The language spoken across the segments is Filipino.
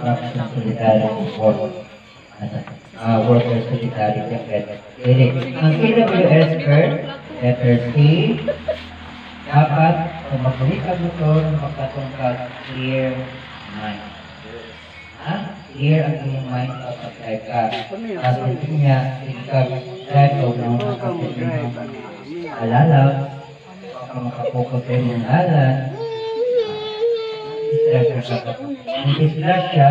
Action Solidarity Work. Worker Solidarity Fed. Ang AWS first, letter C, dapat kung magbalik ka motor, magpatungkad clear mind. Clear ang iyong mind kapag drive ka. Kasi hindi niya, ikaw drive o nang makapagin ng alalaw, baka makapokus sa iyong alan, ang disgrasya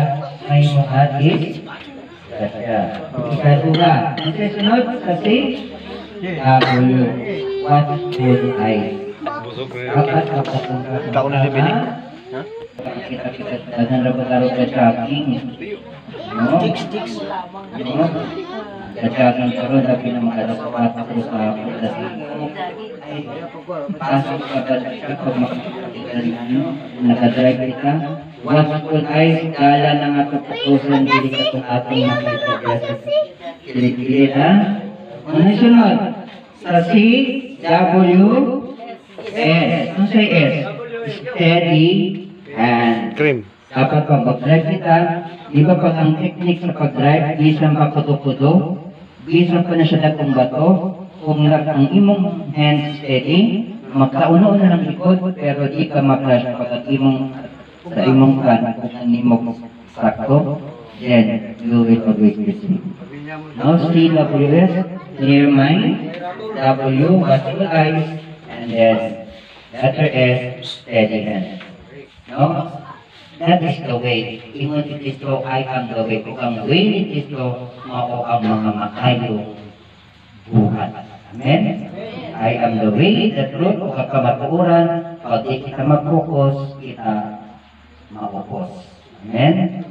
ay mga disgrasya. Ikadula, ang sunod kasi, what would I? Dapat kapatungkad ng kita dan rapat-rapat ke tracking, Dagang karon tapi na makadapat ako sa pagdating. Pasok ka ba kapag nakadrive kita? Watchful eyes, dala ng ato pupusan, dili ka itong atong makita dyan sa kilig-kilig, ha? Ano sunod? Sa C, W, S. Ano sa S? Steady, and Cream. dapat pag mag-drive kita, di ba pag ang technique sa pag-drive, bisan pa kudo-kudo, bisan pa na siya datong bato, kung ang imong hands steady, magkauno na ng likod, pero di ka ma-crash pag sa imong kan, kung ang imong sakto, then you will always receive. Now, CWS, clear mind, W, watchful eyes, and then letter S, steady hand. No? That is the way. Even it is so, I am the way. Kung ang way it is so, mao ang mga makayong buhat. Amen? I am the way, the truth, o kakamaturan. Pag di kita mag-focus, kita maupos. Amen?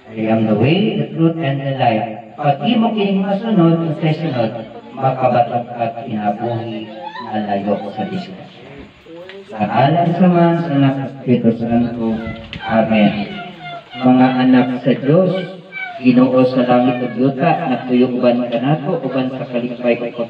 I am the way, the truth, and the life. Pag di mo kining masunod, ang sesunod, makabatok at kinabuhi na layo sa diskusyon. Sa alam sa mga sa anak sa Espiritu Santo. Amen. Mga anak sa Diyos, Ginoo sa langit ug yuta, natuyo uban ka nato, uban sa kalipay